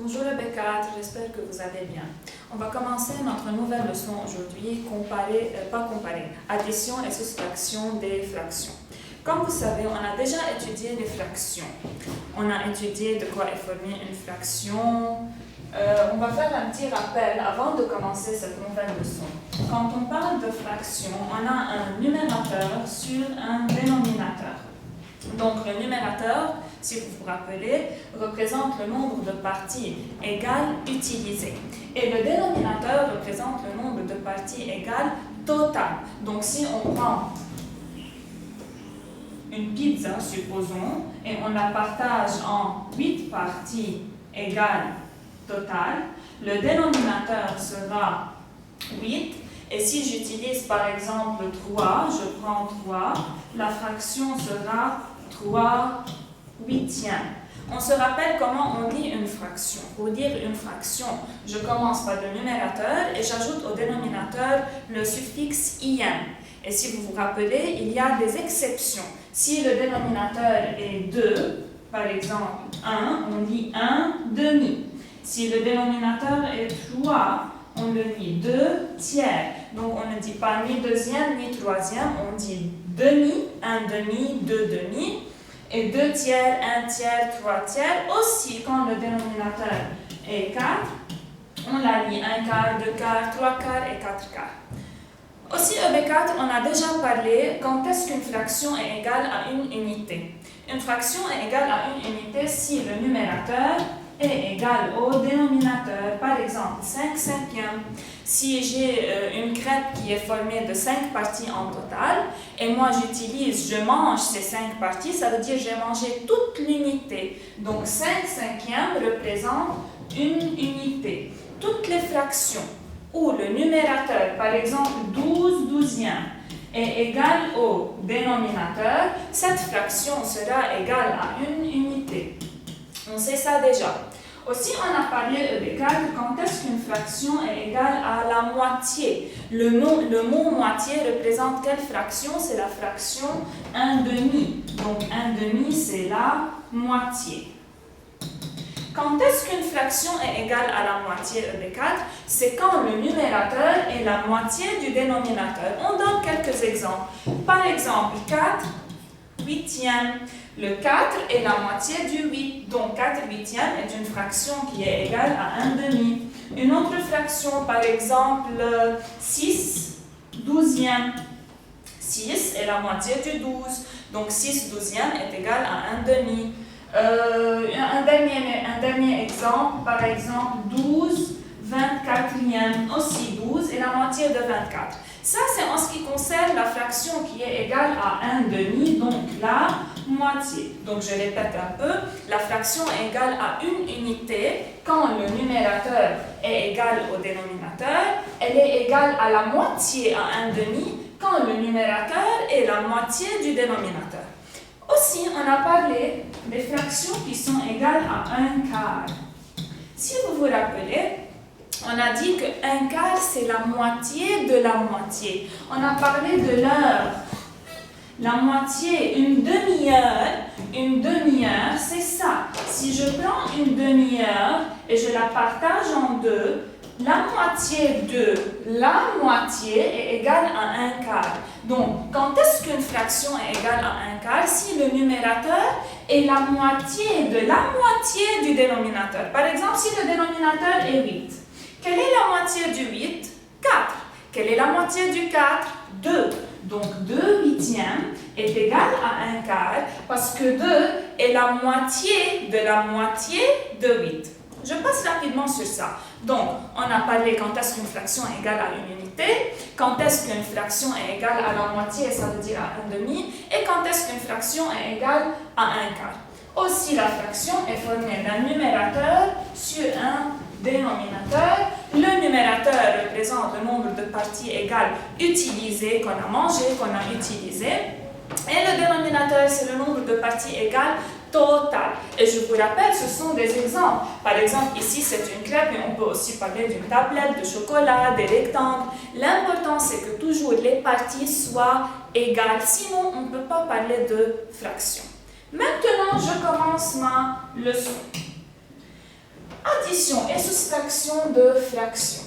Bonjour Rebecca, j'espère que vous allez bien. On va commencer notre nouvelle leçon aujourd'hui, addition et soustraction des fractions. Comme vous savez, on a déjà étudié les fractions. On a étudié de quoi est formée une fraction. On va faire un petit rappel avant de commencer cette nouvelle leçon. Quand on parle de fraction, on a un numérateur sur un dénominateur. Donc le numérateur, si vous vous rappelez, représente le nombre de parties égales utilisées. Et le dénominateur représente le nombre de parties égales totales. Donc si on prend une pizza, supposons, et on la partage en 8 parties égales totales, le dénominateur sera 8. Et si j'utilise par exemple 3, je prends 3, la fraction sera 3 huitièmes. On se rappelle comment on dit une fraction. Pour dire une fraction, je commence par le numérateur et j'ajoute au dénominateur le suffixe im. Et si vous vous rappelez, il y a des exceptions. Si le dénominateur est 2, par exemple 1, on dit 1 demi. Si le dénominateur est 3, on le dit 2 tiers. Donc on ne dit pas ni deuxième ni troisième, on dit demi, 1 demi, 2 demi. Et 2 tiers, 1 tiers, 3 tiers. Aussi, quand le dénominateur est 4, on la lit 1 quart, 2 quarts, 3 quarts et 4 quarts. Aussi, EB4, on a déjà parlé quand est-ce qu'une fraction est égale à une unité. Une fraction est égale à une unité si le numérateur est égal au dénominateur. Par exemple, 5 cinquièmes. Si j'ai une crêpe qui est formée de 5 parties en total, et moi je mange ces 5 parties, ça veut dire que j'ai mangé toute l'unité. Donc 5 cinquièmes représente une unité. Toutes les fractions où le numérateur, par exemple 12 douzièmes, est égal au dénominateur, cette fraction sera égale à une unité. On sait ça déjà. Aussi, on a parlé de quand est-ce qu'une fraction est égale à la moitié. Le mot moitié représente quelle fraction? C'est la fraction 1 demi. Donc 1 demi, c'est la moitié. Quand est-ce qu'une fraction est égale à la moitié EB4? C'est quand le numérateur est la moitié du dénominateur. On donne quelques exemples. Par exemple, 4 huitièmes. Le 4 est la moitié du 8, donc 4 huitièmes est une fraction qui est égale à 1 demi. Une autre fraction, par exemple, 6 douzièmes. 6 est la moitié du 12, donc 6 douzièmes est égal à 1 demi. Un dernier exemple, par exemple, 12 24e, aussi 12 est la moitié de 24. Ça, c'est en ce qui concerne la fraction qui est égale à 1 demi, donc la moitié. Donc, je répète un peu, la fraction est égale à une unité quand le numérateur est égal au dénominateur. Elle est égale à la moitié à 1 demi quand le numérateur est la moitié du dénominateur. Aussi, on a parlé des fractions qui sont égales à 1 quart. Si vous vous rappelez, on a dit que 1 quart, c'est la moitié de la moitié. On a parlé de l'heure. La moitié, une demi-heure, c'est ça. Si je prends une demi-heure et je la partage en deux, la moitié de la moitié est égale à 1 quart. Donc, quand est-ce qu'une fraction est égale à 1 quart? Si le numérateur est la moitié de la moitié du dénominateur. Par exemple, si le dénominateur est 8. Quelle est la moitié du 8? 4. Quelle est la moitié du 4? 2. Donc 2 huitièmes est égal à 1 quart parce que 2 est la moitié de 8. Je passe rapidement sur ça. Donc, on a parlé quand est-ce qu'une fraction est égale à une unité, quand est-ce qu'une fraction est égale à la moitié, ça veut dire à 1 demi, et quand est-ce qu'une fraction est égale à 1 quart. Aussi, la fraction est formée d'un numérateur sur un dénominateur. Le numérateur représente le nombre de parties égales utilisées, qu'on a mangées, qu'on a utilisées. Et le dénominateur, c'est le nombre de parties égales totales. Et je vous rappelle, ce sont des exemples. Par exemple, ici, c'est une crêpe, mais on peut aussi parler d'une tablette de chocolat, des rectangles. L'important, c'est que toujours les parties soient égales. Sinon, on ne peut pas parler de fraction. Maintenant, je commence ma leçon. addition et soustraction de fractions.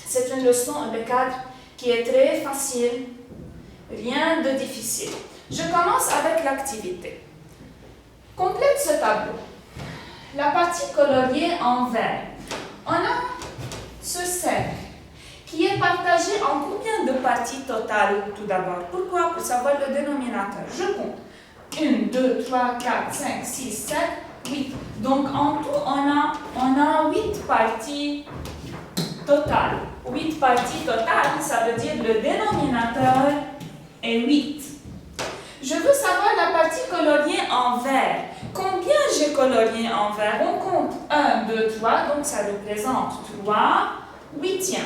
C'est une leçon EB4 qui est très facile, rien de difficile. Je commence avec l'activité. Complète ce tableau. La partie coloriée en vert. On a ce cercle qui est partagé en combien de parties totales tout d'abord? Pourquoi? Pour savoir le dénominateur. Je compte. 1, 2, 3, 4, 5, 6, 7, 8. Donc en tout, on a 8 parties totales. 8 parties totales, ça veut dire le dénominateur est 8. Je veux savoir la partie coloriée en vert. Combien j'ai colorié en vert? On compte 1, 2, 3, donc ça représente 3 huitièmes.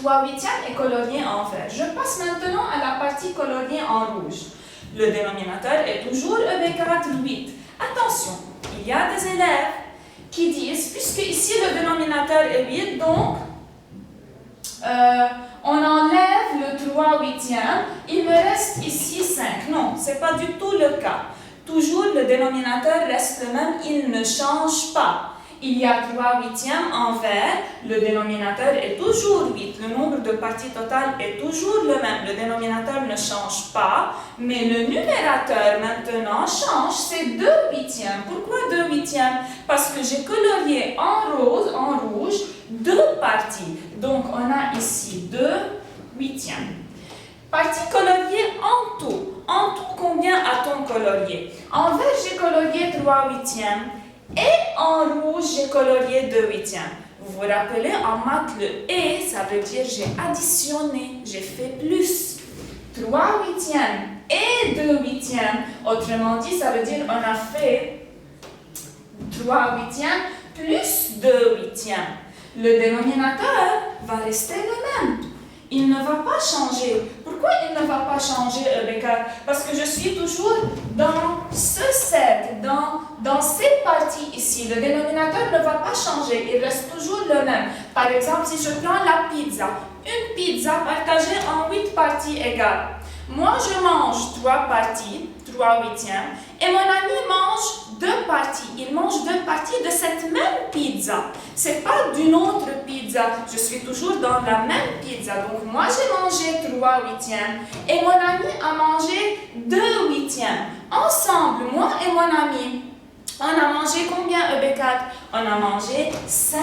3 huitièmes est colorié en vert. Je passe maintenant à la partie coloriée en rouge. Le dénominateur est toujours EB4, 8. Attention, il y a des élèves qui disent, puisque ici le dénominateur est 8, donc on enlève le 3 huitièmes, il me reste ici 5. Non, ce n'est pas du tout le cas. Toujours le dénominateur reste le même, il ne change pas. Il y a 3 huitièmes en vert, le dénominateur est toujours 8. Le nombre de parties totales est toujours le même. Le dénominateur ne change pas, mais le numérateur maintenant change, c'est 2 huitièmes. Pourquoi 2 huitièmes? Parce que j'ai colorié en rose, en rouge, 2 parties. Donc on a ici 2 huitièmes. Partie coloriée en tout. En tout, combien a-t-on colorié? En vert, j'ai colorié 3 huitièmes. Et en rouge, j'ai colorié 2 huitièmes. Vous vous rappelez, en maths, le « et », ça veut dire j'ai additionné, j'ai fait plus. 3 huitièmes et 2 huitièmes. Autrement dit, ça veut dire on a fait 3 huitièmes plus 2 huitièmes. Le dénominateur va rester le même. Il ne va pas changer. Pourquoi il ne va pas changer, EB4? Parce que je suis toujours dans ce cercle, dans ces parties ici. Le dénominateur ne va pas changer. Il reste toujours le même. Par exemple, si je prends la pizza, une pizza partagée en 8 parties égales. Moi, je mange 3 parties, 3 huitièmes, et mon ami mange 2 parties. Il mange 2 parties de cette même pizza. Ce n'est pas d'une autre pizza. Je suis toujours dans la même pizza. Donc, moi, j'ai mangé 3 huitièmes, et mon ami a mangé 2 huitièmes. Ensemble, moi et mon ami, on a mangé combien, EB4? On a mangé 5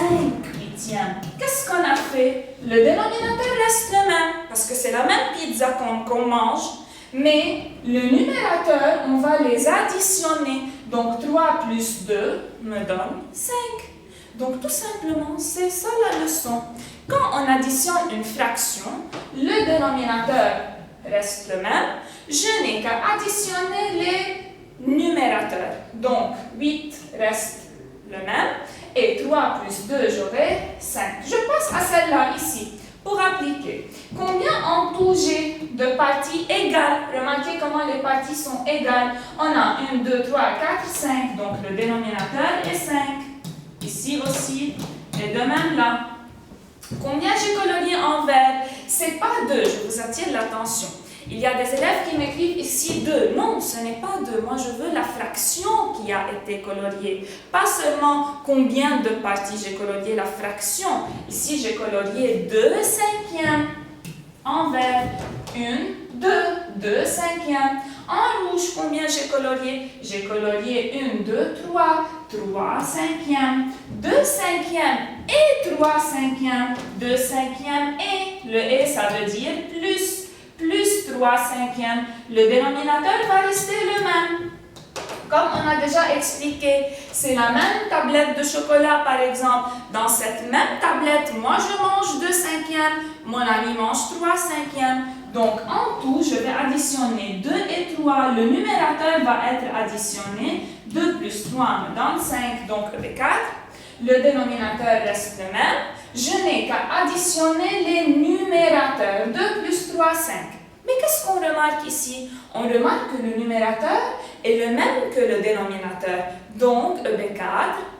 huitièmes. Qu'est-ce qu'on a fait? Le dénominateur reste le même, parce que c'est la même pizza qu'on mange, mais le numérateur, on va les additionner. Donc 3 plus 2 me donne 5. Donc tout simplement, c'est ça la leçon. Quand on additionne une fraction, le dénominateur reste le même. Je n'ai qu'à additionner les numérateurs. Donc 8 reste le même. Et 3 plus 2, j'aurai 5. Je passe à celle-là ici pour appliquer. Combien en tout j'ai de parties égales? Remarquez comment les parties sont égales. On a 1, 2, 3, 4, 5. Donc le dénominateur est 5. Ici aussi. Et de même là. Combien j'ai colorié en vert? C'est pas 2. Je vous attire l'attention. Il y a des élèves qui m'écrivent ici 2. Non, ce n'est pas 2. Moi, je veux la fraction qui a été coloriée. Pas seulement combien de parties j'ai colorié la fraction. Ici, j'ai colorié 2 cinquièmes. En vert, 1, 2, 2 cinquièmes. En rouge, combien j'ai colorié? J'ai colorié 1, 2, 3, 3 cinquièmes. 2 cinquièmes et 3 cinquièmes. 2 cinquièmes et, le et, ça veut dire plus 3 cinquièmes, le dénominateur va rester le même. Comme on a déjà expliqué, c'est la même tablette de chocolat par exemple. Dans cette même tablette, moi je mange 2 cinquièmes, mon ami mange 3 cinquièmes. Donc en tout, je vais additionner 2 et 3. Le numérateur va être additionné. 2 plus 3 me donne 5, donc EB4. Le dénominateur reste le même. Je n'ai qu'à additionner les numérateurs. 2 plus 3, 5. Mais qu'est-ce qu'on remarque ici? On remarque que le numérateur est le même que le dénominateur. Donc, EB4,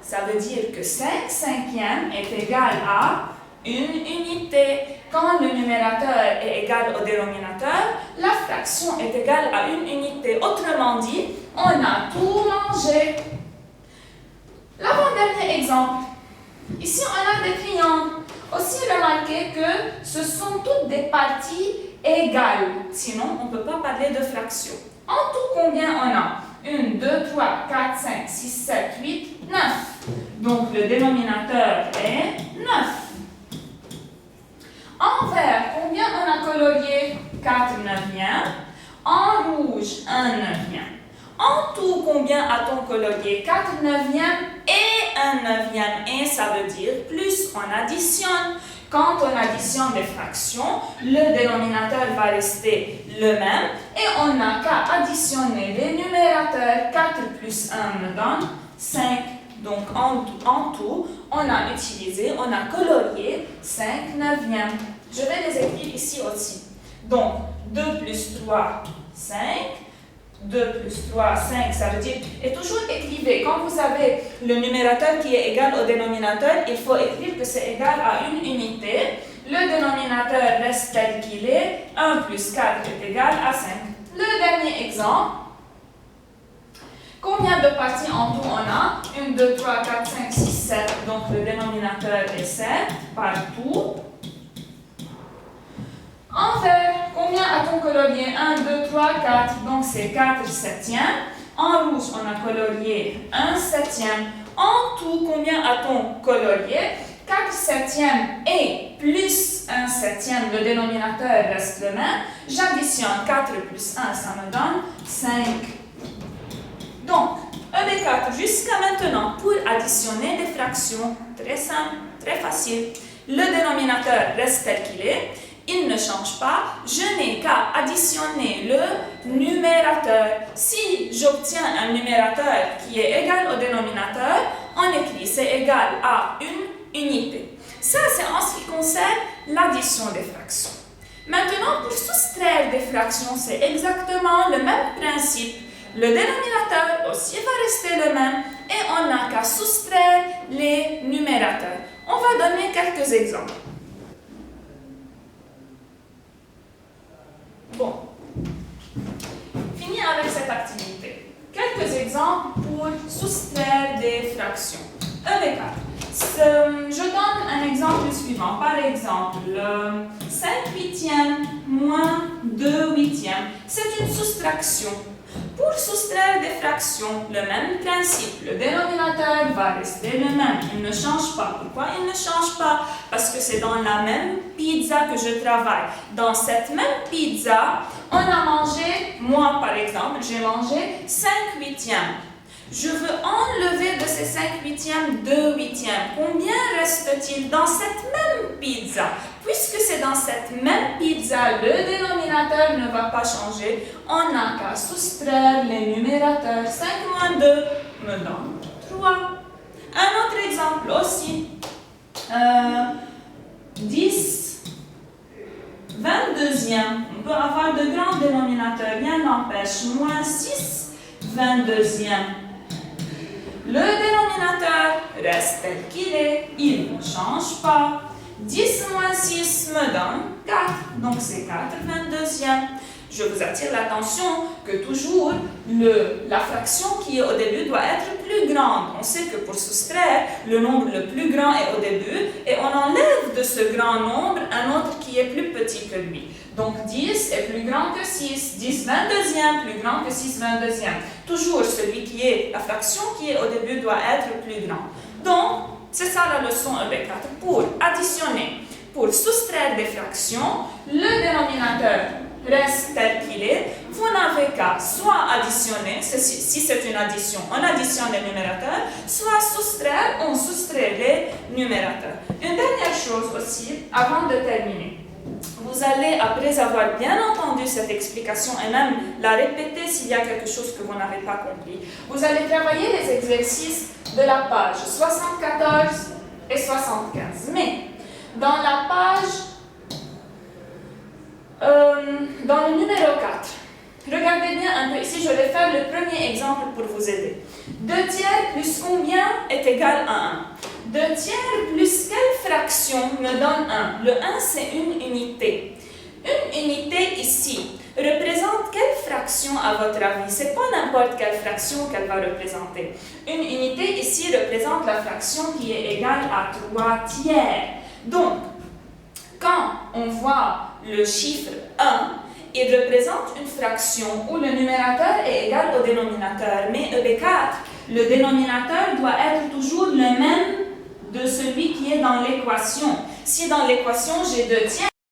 ça veut dire que 5 cinquièmes est égal à une unité. Quand le numérateur est égal au dénominateur, la fraction est égale à une unité. Autrement dit, on a tout mangé. L'avant-dernier exemple. Ici, on a des triangles. Aussi, remarquez que ce sont toutes des parties égales. Sinon, on ne peut pas parler de fraction. En tout, combien on a? 1, 2, 3, 4, 5, 6, 7, 8, 9. Donc, le dénominateur est 9. En vert, combien on a colorié? 4 neuvièmes. En rouge, 1 neuvième. En tout, combien a-t-on colorié? 4 neuvièmes et 1 neuvième. Et ça veut dire plus on additionne. Quand on additionne les fractions, le dénominateur va rester le même et on n'a qu'à additionner les numérateurs. 4 plus 1 me donne 5. Donc en tout, on a utilisé, on a colorié 5 neuvièmes. Je vais les écrire ici aussi. Donc 2 plus 3, 5. 2 plus 3, 5, ça veut dire, et toujours écrivez, quand vous avez le numérateur qui est égal au dénominateur, il faut écrire que c'est égal à une unité. Le dénominateur reste tel qu'il est, 1 plus 4 est égal à 5. Le dernier exemple, combien de parties en tout on a? 1, 2, 3, 4, 5, 6, 7, donc le dénominateur est 7 partout. En vert, combien a-t-on colorié? 1, 2, 3, 4, donc c'est 4 septièmes. En rouge, on a colorié 1 septième. En tout, combien a-t-on colorié? 4 septièmes et plus 1 septième, le dénominateur reste le même. J'additionne 4 plus 1, ça me donne 5. Donc, EB4 jusqu'à maintenant, pour additionner des fractions, très simple, très facile. Le dénominateur reste tel qu'il est. Il ne change pas, je n'ai qu'à additionner le numérateur. Si j'obtiens un numérateur qui est égal au dénominateur, on écrit c'est égal à une unité. Ça, c'est en ce qui concerne l'addition des fractions. Maintenant, pour soustraire des fractions, c'est exactement le même principe. Le dénominateur aussi va rester le même et on n'a qu'à soustraire les numérateurs. On va donner quelques exemples. Bon, fini avec cette activité. Quelques exemples pour soustraire des fractions. EB4. Je donne un exemple suivant. Par exemple, 5 huitièmes moins 2 huitièmes. C'est une soustraction. Pour soustraire des fractions, le même principe. Le dénominateur va rester le même. Il ne change pas. Pourquoi il ne change pas? Parce que c'est dans la même pizza que je travaille. Dans cette même pizza, on a mangé, moi par exemple, j'ai mangé 5 huitièmes. Je veux enlever de ces 5 huitièmes 2 huitièmes. Combien reste-t-il dans cette même pizza? Puisque c'est dans cette même pizza, le dénominateur ne va pas changer. On n'a qu'à soustraire les numérateurs. 5 moins 2 me donne 3. Un autre exemple aussi. 10 22e. On peut avoir de grands dénominateurs. Rien n'empêche. Moins 6 22e. Le dénominateur reste tel qu'il est, il ne change pas. 10 moins 6 me donne 4, donc c'est 4 22e. Je vous attire l'attention que toujours la fraction qui est au début doit être plus grande. On sait que pour soustraire, le nombre le plus grand est au début et on enlève de ce grand nombre un autre qui est plus petit que lui. Donc 10 est plus grand que 6, 10 22e plus grand que 6 22e. Toujours celui qui est, la fraction qui est au début doit être plus grand. Donc, c'est ça la leçon EB4. Pour additionner, pour soustraire des fractions, le dénominateur reste tel qu'il est. Vous n'avez qu'à soit additionner, si c'est une addition, on additionne les numérateurs, soit soustraire, on soustrait les numérateurs. Une dernière chose aussi, avant de terminer. Vous allez, après avoir bien entendu cette explication et même la répéter s'il y a quelque chose que vous n'avez pas compris, vous allez travailler les exercices de la page 74 et 75. Mais dans la page, dans le numéro 4, regardez bien un peu ici, je vais faire le premier exemple pour vous aider. 2 tiers plus combien est égal à 1? 2 tiers plus quelle fraction me donne 1? Le 1, c'est une unité. Une unité ici représente quelle fraction à votre avis? Ce n'est pas n'importe quelle fraction qu'elle va représenter. Une unité ici représente la fraction qui est égale à 3 tiers. Donc, quand on voit le chiffre 1, il représente une fraction où le numérateur est égal au dénominateur. Mais EB4, le dénominateur doit être toujours le même de celui qui est dans l'équation. Si dans l'équation j'ai 2 tiers,